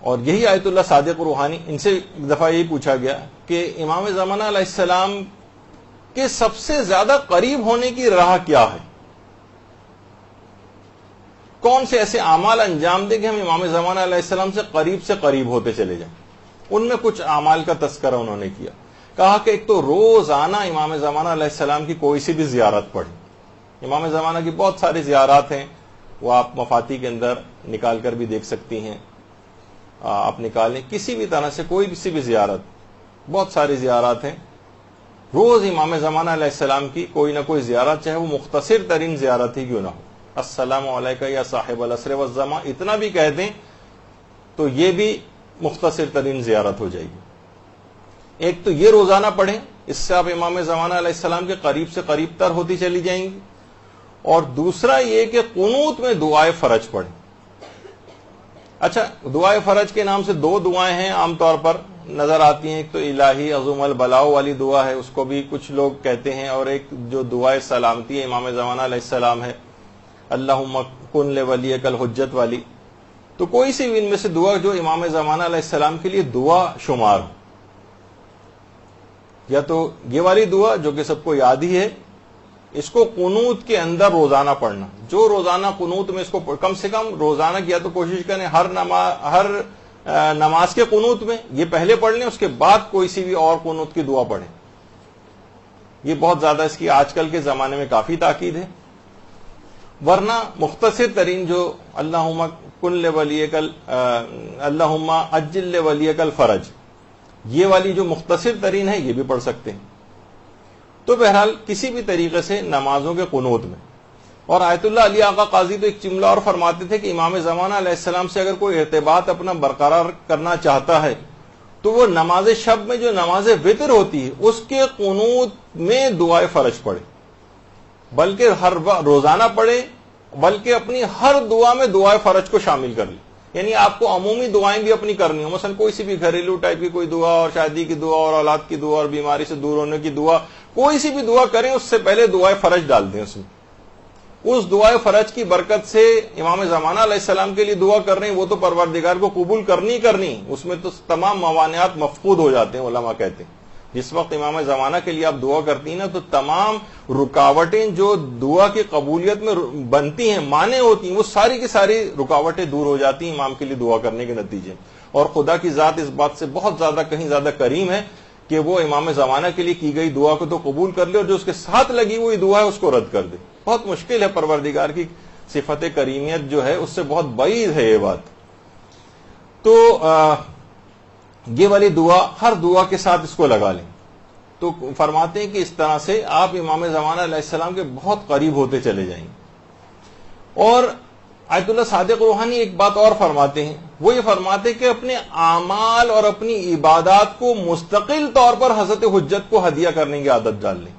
اور یہی آیت اللہ صادق روحانی، ان سے ایک دفعہ یہی پوچھا گیا کہ امام زمانہ علیہ السلام کے سب سے زیادہ قریب ہونے کی راہ کیا ہے، کون سے ایسے اعمال انجام دیں کہ ہم امام زمانہ علیہ السلام سے قریب ہوتے چلے جائیں. ان میں کچھ اعمال کا تذکرہ انہوں نے کیا. کہا کہ ایک تو روزانہ امام زمانہ علیہ السلام کی کوئی سی بھی زیارت پڑھی. امام زمانہ کی بہت ساری زیارات ہیں، وہ آپ مفاتی کے اندر نکال کر بھی دیکھ سکتی ہیں. آپ نکالیں کسی بھی طرح سے کوئی سی بھی زیارت، بہت ساری زیارات ہیں. روز امام زمانہ علیہ السلام کی کوئی نہ کوئی زیارت، چاہے وہ مختصر ترین زیارت ہی کیوں نہ ہو. السلام علیکہ یا صاحب العصر والزمان اتنا بھی کہہ دیں تو یہ بھی مختصر ترین زیارت ہو جائے گی. ایک تو یہ روزانہ پڑھیں، اس سے آپ امام زمانہ علیہ السلام کے قریب سے قریب تر ہوتی چلی جائیں گی. اور دوسرا یہ کہ قنوت میں دعائے فرج پڑھیں. اچھا، دعائے فرج کے نام سے دو دعائیں ہیں عام طور پر نظر آتی ہیں. ایک تو الہی عظم البلاء والی دعا ہے، اس کو بھی کچھ لوگ کہتے ہیں، اور ایک جو دعائے سلامتی ہے امام زمانہ علیہ السلام ہے، اللہم کن لولیک الحجت والی. تو کوئی سی ان میں سے دعا جو امام زمانہ علیہ السلام کے لیے دعا شمار ہو، یا تو یہ والی دعا جو کہ سب کو یاد ہی ہے، اس کو قنوت کے اندر روزانہ پڑھنا. جو روزانہ قنوت میں اس کو کم سے کم روزانہ کیا تو کوشش کریں ہر نماز کے قنوت میں یہ پہلے پڑھ لیں، اس کے بعد کوئی سی بھی اور قنوت کی دعا پڑھیں. یہ بہت زیادہ اس کی آج کل کے زمانے میں کافی تاکید ہے. ورنہ مختصر ترین جو اللہم کن لولیک اللہم عجل لولیک الفرج، یہ والی جو مختصر ترین ہے یہ بھی پڑھ سکتے ہیں. تو بہرحال کسی بھی طریقے سے نمازوں کے قنوت میں. اور آیت اللہ علی آقا قاضی تو ایک جملہ اور فرماتے تھے کہ امام زمانہ علیہ السلام سے اگر کوئی ارتباط اپنا برقرار کرنا چاہتا ہے تو وہ نماز شب میں جو نماز وتر ہوتی ہے اس کے قنوت میں دعائے فرج پڑھے، بلکہ ہر روزانہ پڑھے، بلکہ اپنی ہر دعا میں دعائے فرج کو شامل کر لیں. یعنی آپ کو عمومی دعائیں بھی اپنی کرنی ہو، مثلا کوئی سی بھی گھریلو ٹائپ کی کوئی دعا، اور شادی کی دعا، اور اولاد کی دعا، اور بیماری سے دور ہونے کی دعا، کوئی سی بھی دعا کریں اس سے پہلے دعائے فرج ڈال دیں. اس میں اس دعائے فرج کی برکت سے امام زمانہ علیہ السلام کے لیے دعا کر رہے ہیں، وہ تو پروردگار کو قبول کرنی، اس میں تو تمام موانعات مفقود ہو جاتے ہیں. علماء کہتے ہیں جس وقت امام زمانہ کے لیے آپ دعا کرتی ہیں نا، تو تمام رکاوٹیں جو دعا کی قبولیت میں بنتی ہیں، مانع ہوتی ہیں، وہ ساری کی ساری رکاوٹیں دور ہو جاتی ہیں امام کے لیے دعا کرنے کے نتیجے. اور خدا کی ذات اس بات سے بہت زیادہ کہیں زیادہ کریم ہے کہ وہ امام زمانہ کے لیے کی گئی دعا کو تو قبول کر لے، اور جو اس کے ساتھ لگی ہوئی دعا ہے اس کو رد کر دے. بہت مشکل ہے، پروردگار کی صفت کریمیت جو ہے اس سے بہت بعید ہے یہ بات. تو یہ والی دعا ہر دعا کے ساتھ اس کو لگا لیں. تو فرماتے ہیں کہ اس طرح سے آپ امام زمانہ علیہ السلام کے بہت قریب ہوتے چلے جائیں گے. اور آیت اللہ صادق روحانی ایک بات اور فرماتے ہیں، وہ یہ فرماتے ہیں کہ اپنے اعمال اور اپنی عبادات کو مستقل طور پر حضرت حجت کو ہدیہ کرنے کی عادت ڈال لیں.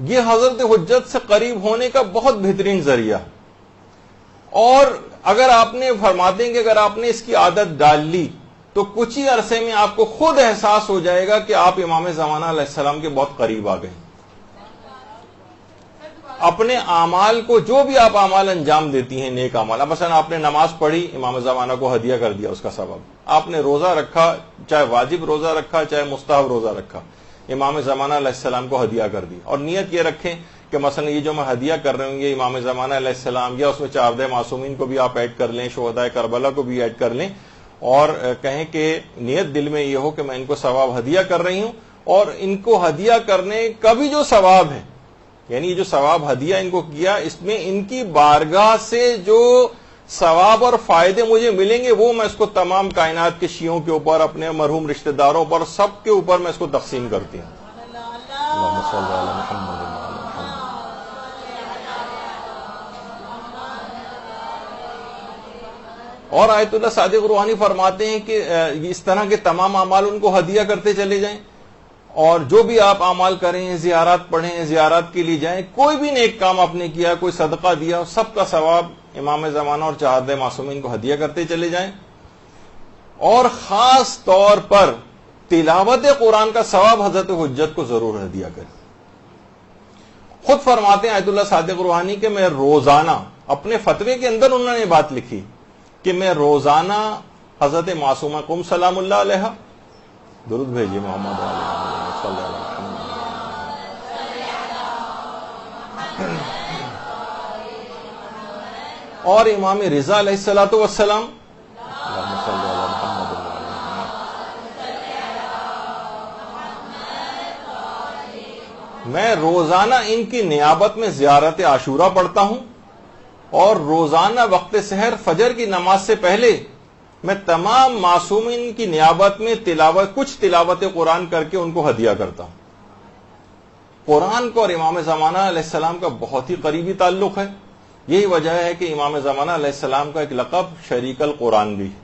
یہ حضرت حجت سے قریب ہونے کا بہت بہترین ذریعہ. اور اگر آپ نے فرماتے ہیں کہ اگر آپ نے اس کی عادت ڈال لی تو کچھ ہی عرصے میں آپ کو خود احساس ہو جائے گا کہ آپ امام زمانہ علیہ السلام کے بہت قریب آ گئے. اپنے اعمال کو، جو بھی آپ اعمال انجام دیتی ہیں نیک اعمال، مثلا آپ نے نماز پڑھی، امام زمانہ کو ہدیہ کر دیا اس کا ثواب. آپ نے روزہ رکھا، چاہے واجب روزہ رکھا چاہے مستحب روزہ رکھا، امام زمانہ علیہ السلام کو ہدیہ کر دی. اور نیت یہ رکھیں کہ مثلا یہ جو میں ہدیہ کر رہے ہوں یہ امام زمانہ علیہ السلام، یا اس میں 4 معصومین کو بھی آپ ایڈ کر لیں، شہداء کربلا کو بھی ایڈ کر لیں، اور کہیں کہ نیت دل میں یہ ہو کہ میں ان کو ثواب ہدیہ کر رہی ہوں، اور ان کو ہدیہ کرنے کا بھی جو ثواب ہے، یعنی یہ جو ثواب ہدیہ ان کو کیا، اس میں ان کی بارگاہ سے جو ثواب اور فائدے مجھے ملیں گے وہ میں اس کو تمام کائنات کے شیعوں کے اوپر، اپنے مرحوم رشتہ داروں پر، سب کے اوپر میں اس کو تقسیم کرتی ہوں. اللہم صلی علی محمد. اور آیت اللہ صادق روحانی فرماتے ہیں کہ اس طرح کے تمام اعمال ان کو ہدیہ کرتے چلے جائیں، اور جو بھی آپ اعمال کریں، زیارات پڑھیں، زیارات کے لیے جائیں، کوئی بھی نیک کام آپ نے کیا، کوئی صدقہ دیا، سب کا ثواب امام زمانہ اور 4 معصومین کو ہدیہ کرتے چلے جائیں. اور خاص طور پر تلاوت قرآن کا ثواب حضرت حجت کو ضرور ہدیہ کریں. خود فرماتے ہیں آیت اللہ صادق روحانی کہ میں روزانہ، اپنے فتوے کے اندر انہوں نے بات لکھی کہ میں روزانہ حضرت معصومہ قم سلام اللہ علیہ درود بھیجیے محمد صلی اللہ علیہ وسلم. اور امام رضا علیہ الصلوۃ والسلام اللہم صلی علی محمد. میں روزانہ ان کی نیابت میں زیارت عاشورہ پڑھتا ہوں اور روزانہ وقت سحر فجر کی نماز سے پہلے میں تمام معصومین کی نیابت میں کچھ تلاوت قرآن کر کے ان کو ہدیہ کرتا ہوں. قرآن کو اور امام زمانہ علیہ السلام کا بہت ہی قریبی تعلق ہے. یہی وجہ ہے کہ امام زمانہ علیہ السلام کا ایک لقب شریک القرآن بھی ہے.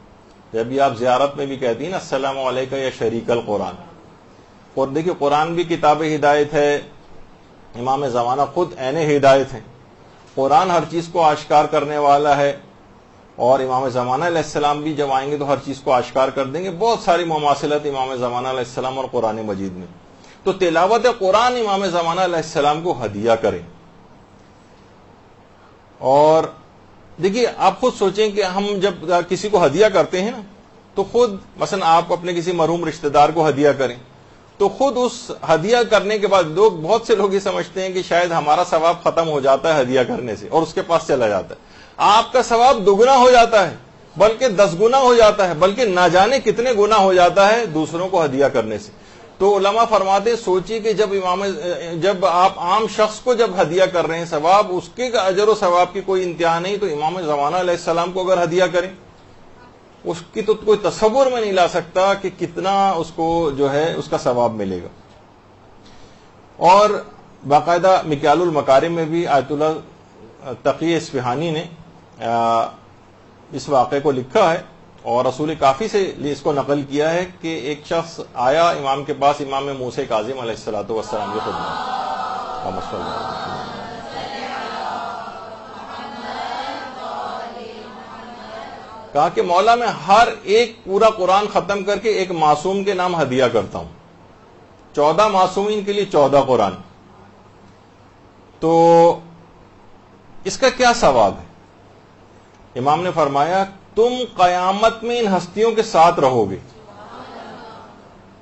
جب بھی آپ زیارت میں بھی کہتی ہیں نا السلام علیکم یا شریک القرآن. اور دیکھیے قرآن بھی کتاب ہدایت ہے, امام زمانہ خود عین ہدایت ہیں. قرآن ہر چیز کو آشکار کرنے والا ہے اور امام زمانہ علیہ السلام بھی جب آئیں گے تو ہر چیز کو آشکار کر دیں گے. بہت ساری مماثلت امام زمانہ علیہ السلام اور قرآن مجید میں. تو تلاوت قرآن امام زمانہ علیہ السلام کو ہدیہ کریں. اور دیکھیے آپ خود سوچیں کہ ہم جب کسی کو ہدیہ کرتے ہیں نا تو خود مثلا آپ اپنے کسی مرحوم رشتہ دار کو ہدیہ کریں تو خود اس ہدیہ کرنے کے بعد بہت سے لوگ یہ سمجھتے ہیں کہ شاید ہمارا ثواب ختم ہو جاتا ہے ہدیہ کرنے سے اور اس کے پاس چلا جاتا ہے. آپ کا ثواب دگنا ہو جاتا ہے, بلکہ 10 گنا ہو جاتا ہے, بلکہ نہ جانے کتنے گنا ہو جاتا ہے دوسروں کو ہدیہ کرنے سے. تو علماء فرماتے ہیں سوچیے کہ جب آپ عام شخص کو جب ہدیہ کر رہے ہیں ثواب اس کے اجر و ثواب کی کوئی انتہا نہیں, تو امام زمانہ علیہ السلام کو اگر ہدیہ کریں اس کی تو کوئی تصور میں نہیں لا سکتا کہ کتنا اس کو جو ہے اس کا ثواب ملے گا. اور باقاعدہ مکیال المکارم میں بھی آیت اللہ تقی اصفہانی نے اس واقعے کو لکھا ہے اور رسول کافی سے اس کو نقل کیا ہے کہ ایک شخص آیا امام کے پاس, امام موسیٰ کاظم علیہ الصلوۃ والسلام کی خدمت. کہا کہ مولا میں ہر ایک پورا قرآن ختم کر کے ایک معصوم کے نام ہدیہ کرتا ہوں, 14 معصومین کے لیے 14 قرآن, تو اس کا کیا ثواب ہے؟ امام نے فرمایا تم قیامت میں ان ہستیوں کے ساتھ رہو گے.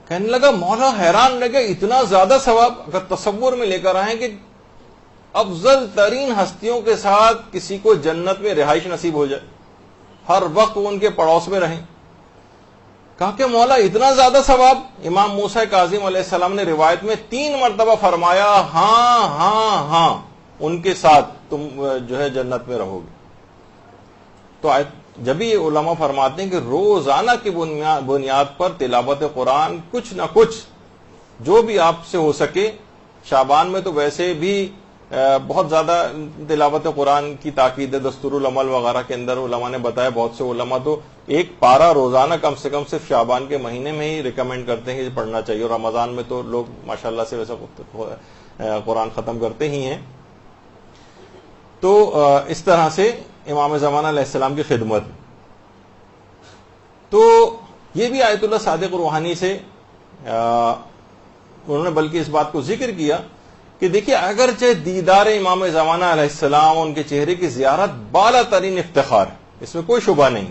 کہنے لگا مولا حیران لگا اتنا زیادہ ثواب. اگر تصور میں لے کر آئیں کہ افضل ترین ہستیوں کے ساتھ کسی کو جنت میں رہائش نصیب ہو جائے, ہر وقت وہ ان کے پڑوس میں رہیں. کہا کہ مولا اتنا زیادہ ثواب. امام موسیٰ کاظم علیہ السلام نے روایت میں 3 مرتبہ فرمایا ہاں ہاں ہاں ان کے ساتھ تم جو ہے جنت میں رہو گے. تو جب یہ علماء فرماتے ہیں کہ روزانہ کی بنیاد پر تلاوت قرآن کچھ نہ کچھ جو بھی آپ سے ہو سکے. شعبان میں تو ویسے بھی بہت زیادہ تلاوت قرآن کی تاکید ہے, دستور العمل وغیرہ کے اندر علماء نے بتایا. بہت سے علماء تو ایک پارہ روزانہ کم سے کم صرف شعبان کے مہینے میں ہی ریکمینڈ کرتے ہیں کہ پڑھنا چاہیے, اور رمضان میں تو لوگ ماشاءاللہ سے ویسا قرآن ختم کرتے ہی ہیں. تو اس طرح سے امام زمانہ علیہ السلام کی خدمت. تو یہ بھی آیت اللہ صادق روحانی سے انہوں نے بلکہ اس بات کو ذکر کیا کہ دیکھیے اگرچہ دیدار امام زمانہ علیہ السلام ان کے چہرے کی زیارت بالا ترین افتخار ہے, اس میں کوئی شبہ نہیں,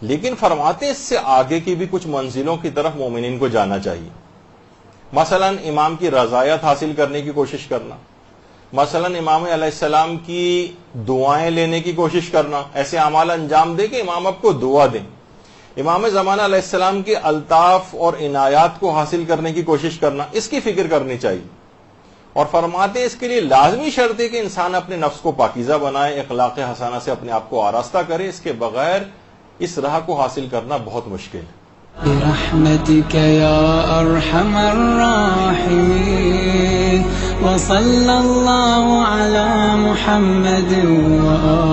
لیکن فرماتے اس سے آگے کی بھی کچھ منزلوں کی طرف مومنین کو جانا چاہیے. مثلا امام کی رضایت حاصل کرنے کی کوشش کرنا, مثلا امام علیہ السلام کی دعائیں لینے کی کوشش کرنا, ایسے اعمال انجام دے کہ امام آپ کو دعا دیں. امام زمانہ علیہ السلام کی الطاف اور عنایات کو حاصل کرنے کی کوشش کرنا, اس کی فکر کرنی چاہیے. اور فرماتے ہیں اس کے لیے لازمی شرط ہے کہ انسان اپنے نفس کو پاکیزہ بنائے, اخلاق حسنہ سے اپنے آپ کو آراستہ کرے. اس کے بغیر اس راہ کو حاصل کرنا بہت مشکل ہے. برحمتك يا أرحم الراحمين وصلى الله على محمد وآله